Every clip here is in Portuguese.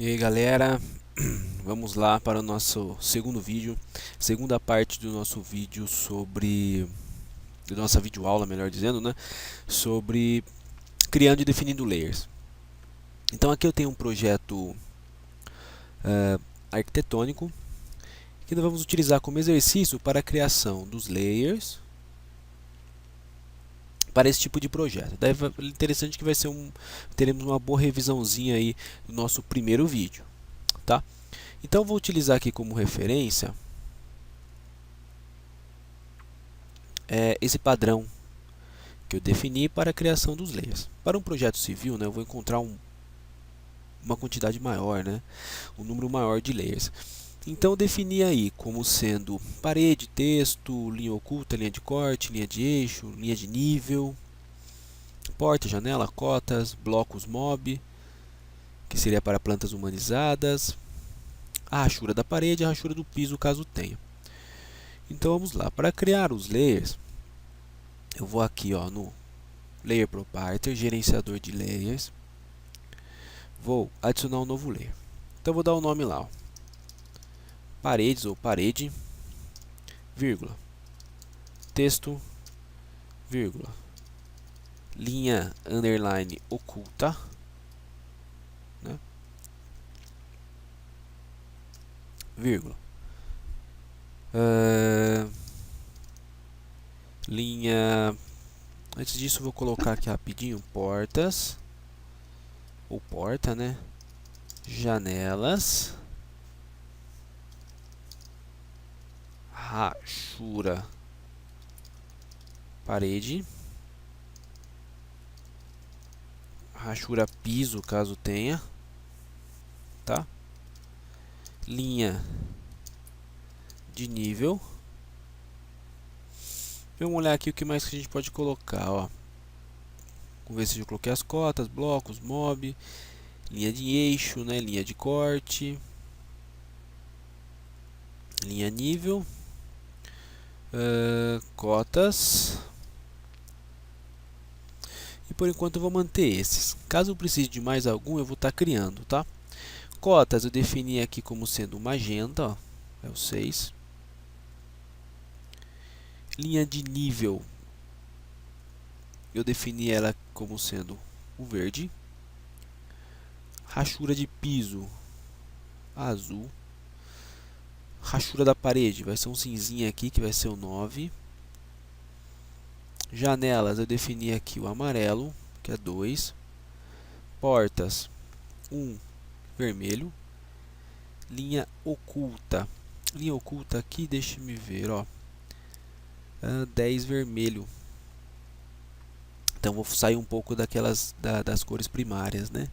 E aí galera, vamos lá para o nosso segundo vídeo, segunda parte do nosso vídeo sobre, da nossa videoaula, melhor dizendo, né, sobre criando e definindo layers. Então aqui eu tenho um projeto arquitetônico que nós vamos utilizar como exercício para a criação dos layers para esse tipo de projeto. Daí é interessante que vai ser teremos uma boa revisãozinha aí do nosso primeiro vídeo, tá? Então eu vou utilizar aqui como referência esse padrão que eu defini para a criação dos layers. Para um projeto civil, né, eu vou encontrar uma quantidade maior, né, um número maior de layers. Então eu defini aí como sendo parede, texto, linha oculta, linha de corte, linha de eixo, linha de nível, porta, janela, cotas, blocos mob, que seria para plantas humanizadas, a rachura da parede e a rachura do piso, caso tenha. Então vamos lá, para criar os layers, eu vou aqui no Layer Proprietor, gerenciador de layers, vou adicionar um novo layer. Então vou dar o nome lá, paredes ou parede, vírgula, texto, vírgula, linha underline oculta, né, vírgula, linha, antes disso vou colocar aqui rapidinho portas, ou porta, né, janelas, rachura, parede, rachura piso, caso tenha, tá? Linha de nível. Vamos olhar aqui o que mais que a gente pode colocar, ó. Vamos ver se eu coloquei as cotas, blocos, mob, linha de eixo, né? Linha de corte, linha nível, cotas. E por enquanto eu vou manter esses. Caso eu precise de mais algum, eu vou estar criando, tá? Cotas eu defini aqui como sendo magenta, ó, é o 6. Linha de nível eu defini ela como sendo o verde. Rachura de piso azul. Rachura da parede vai ser um cinzinha aqui que vai ser o 9. Janelas eu defini aqui o amarelo, que é 2. Portas 1 vermelho. Linha oculta. Linha oculta aqui, deixa-me ver, ó. 10 vermelho. Então vou sair um pouco das cores primárias, né?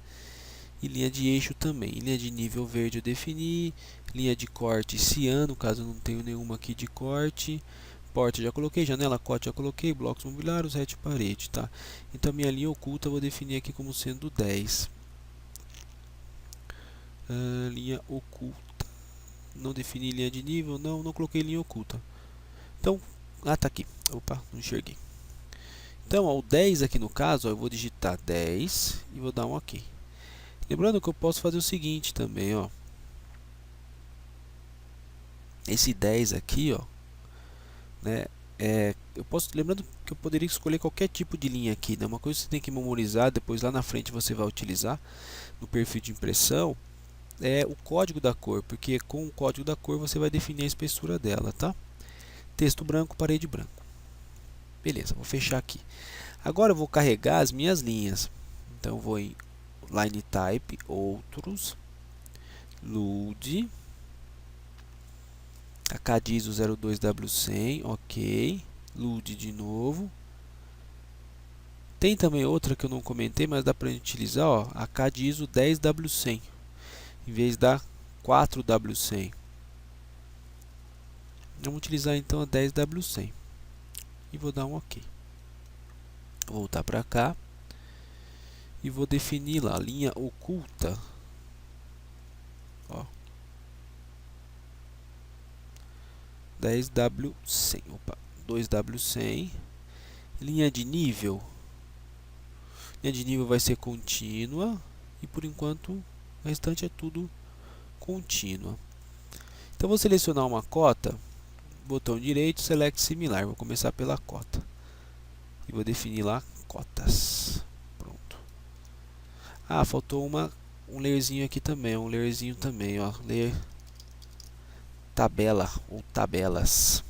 E linha de eixo também. Linha de nível verde eu defini. Linha de corte ciano, caso eu não tenho nenhuma aqui de corte. Porta já coloquei, janela, cote já coloquei, blocos mobiliários, rete parede, tá? Então minha linha oculta eu vou definir aqui como sendo 10. Linha oculta. Não defini linha de nível, não coloquei linha oculta. Então, tá aqui. Opa, não enxerguei. Então, ó, o 10 aqui no caso, ó, eu vou digitar 10 e vou dar um OK. Lembrando que eu posso fazer o seguinte também, ó. Esse 10 aqui, ó, né, lembrando que eu poderia escolher qualquer tipo de linha aqui, né? Uma coisa que você tem que memorizar, depois lá na frente você vai utilizar no perfil de impressão, é o código da cor, porque com o código da cor você vai definir a espessura dela, tá? Texto branco, parede branco. Beleza, vou fechar aqui. Agora eu vou carregar as minhas linhas. Então eu vou em Line Type, outros, load, AKDISO 02W100, ok, load de novo. Tem também outra que eu não comentei, mas dá para utilizar, ó, AKDISO 10W100, em vez da 4W100. Vamos utilizar então a 10W100 e vou dar um OK. Vou voltar para cá e vou definir lá a linha oculta, ó, 10W100, opa, 2W100, linha de nível vai ser contínua e por enquanto O restante é tudo contínua. Então vou selecionar uma cota, botão direito, select similar. Vou começar pela cota e vou definir lá cotas. Pronto. Ah, faltou um layerzinho aqui também, um layerzinho também, ó, layer tabela ou tabelas.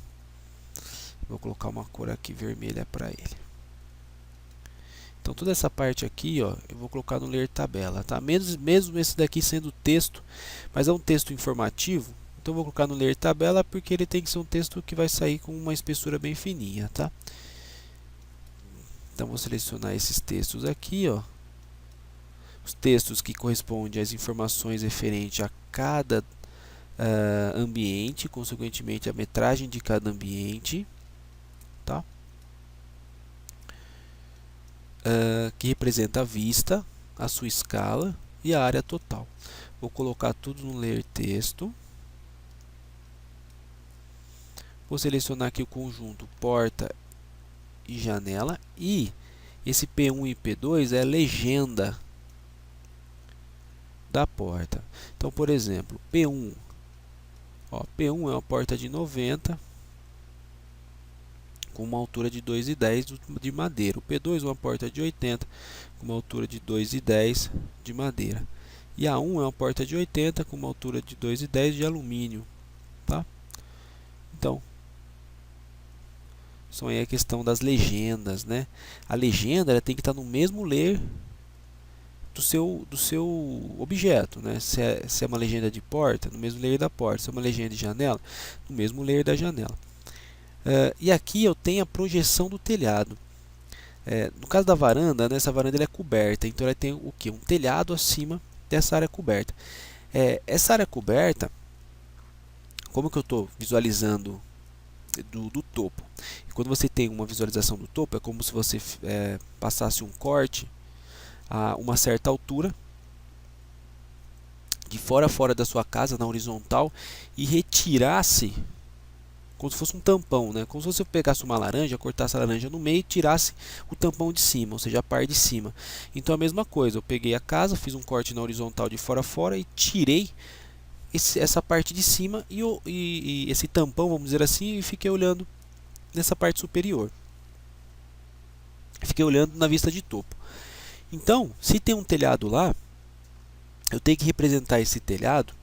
Vou colocar uma cor aqui vermelha para ele. Então toda essa parte aqui, ó, eu vou colocar no layer tabela, tá? Mesmo esse daqui sendo texto, mas é um texto informativo, então eu vou colocar no layer tabela porque ele tem que ser um texto que vai sair com uma espessura bem fininha, tá? Então vou selecionar esses textos aqui, ó. Os textos que correspondem às informações referentes a cada ambiente, consequentemente a metragem de cada ambiente, tá? Que representa a vista, a sua escala e a área total. Vou colocar tudo no layer texto. Vou selecionar aqui o conjunto porta e janela, e esse P1 e P2 é a legenda da porta. Então, por exemplo, P1, ó, P1 é uma porta de 90 com uma altura de 2,10 de madeira. O P2 é uma porta de 80 com uma altura de 2,10 de madeira. E a 1 é uma porta de 80 com uma altura de 2,10 de alumínio, tá? Então, são aí a questão das legendas, né? A legenda ela tem que estar no mesmo layer do seu objeto, né? Se é uma legenda de porta, no mesmo layer da porta. Se é uma legenda de janela, no mesmo layer da janela. E aqui eu tenho a projeção do telhado. No caso da varanda, né, essa varanda ela é coberta, então ela tem o que? Um telhado acima dessa área coberta. Essa área coberta, como que eu estou visualizando do topo? E quando você tem uma visualização do topo, é como se você passasse um corte a uma certa altura, de fora a fora da sua casa, na horizontal, e retirasse como se fosse um tampão, né? Como se você pegasse uma laranja, cortasse a laranja no meio e tirasse o tampão de cima, ou seja, a parte de cima. Então a mesma coisa, eu peguei a casa, fiz um corte na horizontal de fora a fora e tirei essa parte de cima e esse tampão, vamos dizer assim, e fiquei olhando nessa parte superior. Fiquei olhando na vista de topo. Então, se tem um telhado lá, eu tenho que representar esse telhado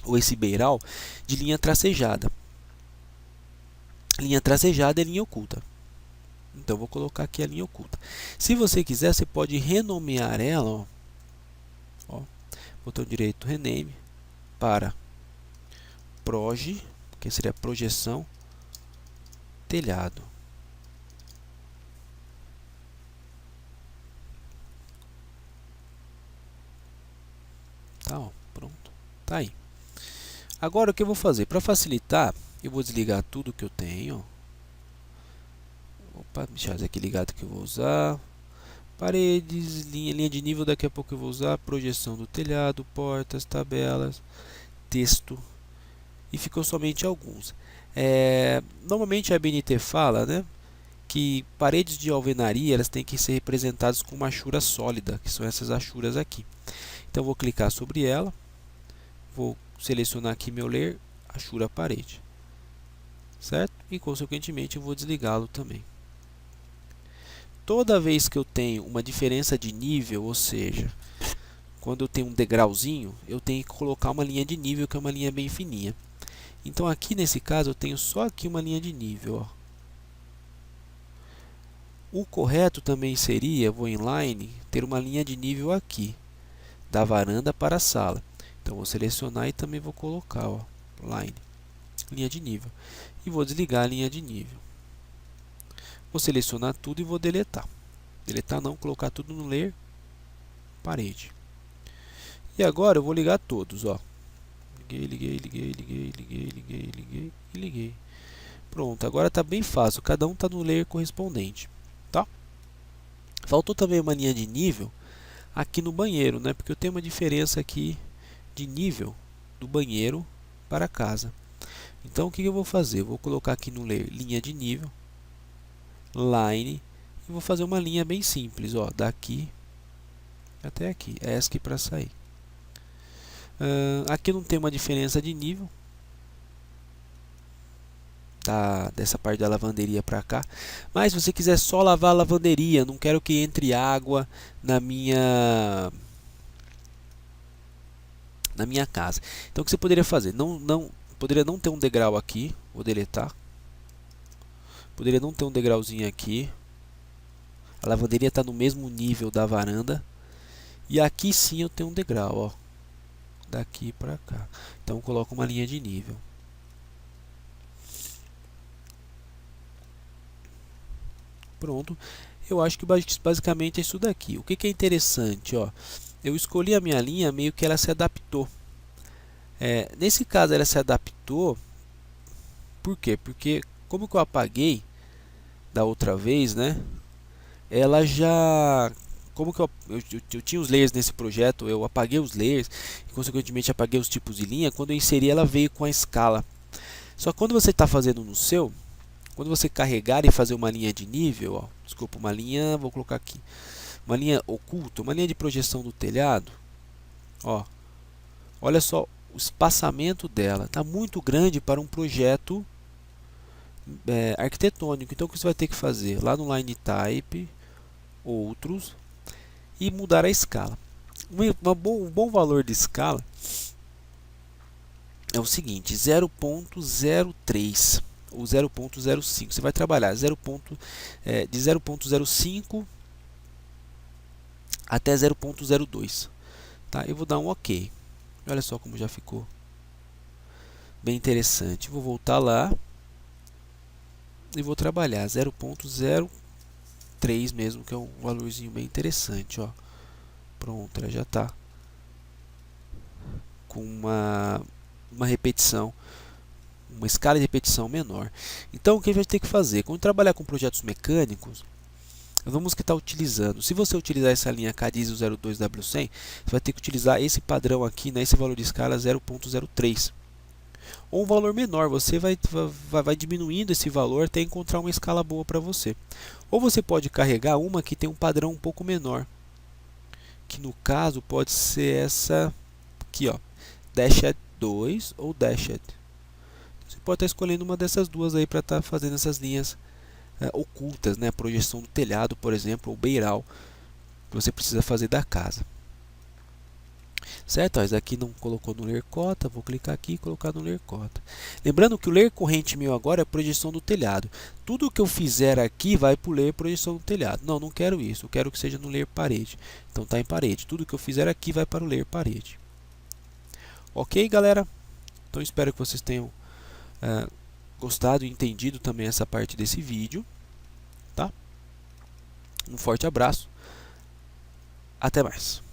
ou esse beiral de linha tracejada. Linha tracejada é linha oculta. Então vou colocar aqui a linha oculta. Se você quiser, você pode renomear ela, ó, botão direito rename para proje, que seria projeção telhado. Tá, ó, pronto. Tá aí. Agora o que eu vou fazer? Para facilitar, eu vou desligar tudo que eu tenho. Opa, deixar aqui ligado que eu vou usar. Paredes, linha de nível, daqui a pouco eu vou usar. Projeção do telhado, portas, tabelas, texto. E ficou somente alguns. Normalmente a BNT fala, né, que paredes de alvenaria elas têm que ser representadas com uma achura sólida, que são essas achuras aqui. Então vou clicar sobre ela, vou selecionar aqui meu layer, achura parede, certo? E consequentemente eu vou desligá-lo também. Toda vez que eu tenho uma diferença de nível, ou seja, quando eu tenho um degrauzinho, eu tenho que colocar uma linha de nível, que é uma linha bem fininha. Então aqui nesse caso eu tenho só aqui uma linha de nível, ó. O correto também seria, vou em line, ter uma linha de nível aqui, da varanda para a sala. Então vou selecionar e também vou colocar, ó, line, linha de nível. E vou desligar a linha de nível. Vou selecionar tudo e vou deletar. Deletar não, colocar tudo no layer parede. E agora eu vou ligar todos, ó. Liguei. Pronto, agora está bem fácil, cada um está no layer correspondente, tá? Faltou também uma linha de nível aqui no banheiro, né? Porque eu tenho uma diferença aqui de nível do banheiro para a casa. Então o que eu vou fazer? Eu vou colocar aqui no layer linha de nível, line, e vou fazer uma linha bem simples, ó, daqui até aqui, ESC para sair. Aqui não tem uma diferença de nível dessa parte da lavanderia para cá, mas se você quiser só lavar a lavanderia, não quero que entre água na minha casa. Então o que você poderia fazer? Poderia não ter um degrau aqui, vou deletar. Poderia não ter um degrauzinho aqui. A lavanderia está no mesmo nível da varanda. E aqui sim eu tenho um degrau, ó, daqui para cá. Então eu coloco uma linha de nível. Pronto. Eu acho que basicamente é isso daqui. O que é interessante, ó, eu escolhi a minha linha, meio que ela se adaptou. Nesse caso ela se adaptou. Por quê? Porque como que eu apaguei da outra vez, né? Ela já... Como que eu tinha os layers nesse projeto, eu apaguei os layers e consequentemente apaguei os tipos de linha. Quando eu inseri, ela veio com a escala. Só que quando você está fazendo no seu, quando você carregar e fazer uma linha de nível, ó, desculpa, uma linha, vou colocar aqui, uma linha oculta, uma linha de projeção do telhado, ó, olha só o espaçamento dela, está muito grande para um projeto arquitetônico. Então o que você vai ter que fazer? Lá no Line Type, outros, e mudar a escala. Um bom valor de escala é o seguinte: 0.03 ou 0.05. Você vai trabalhar de 0.05 até 0.02. Tá? Eu vou dar um OK. Olha só como já ficou bem interessante. Vou voltar lá e vou trabalhar 0.03 mesmo, que é um valorzinho bem interessante, ó. Pronto, ela já está com uma repetição, uma escala de repetição menor. Então o que a gente vai ter que fazer? Quando trabalhar com projetos mecânicos, vamos que está utilizando. Se você utilizar essa linha CADISIO 02W100, você vai ter que utilizar esse padrão aqui, né, esse valor de escala 0.03. Ou um valor menor, você vai diminuindo esse valor até encontrar uma escala boa para você. Ou você pode carregar uma que tem um padrão um pouco menor, que no caso pode ser essa aqui, ó, Dashed 2 ou Dashed. Você pode estar escolhendo uma dessas duas aí para estar fazendo essas linhas ocultas, né? Projeção do telhado, por exemplo, ou beiral, que você precisa fazer da casa. Certo? Ó, esse aqui não colocou no Layer Cota, vou clicar aqui e colocar no Layer Cota. Lembrando que o Layer corrente meu agora é projeção do telhado. Tudo que eu fizer aqui vai para o Layer projeção do telhado. Não, não quero isso, eu quero que seja no Layer parede. Então está em parede. Tudo que eu fizer aqui vai para o Layer parede. Ok, galera? Então espero que vocês tenham gostado e entendido também essa parte desse vídeo. Tá? Um forte abraço. Até mais.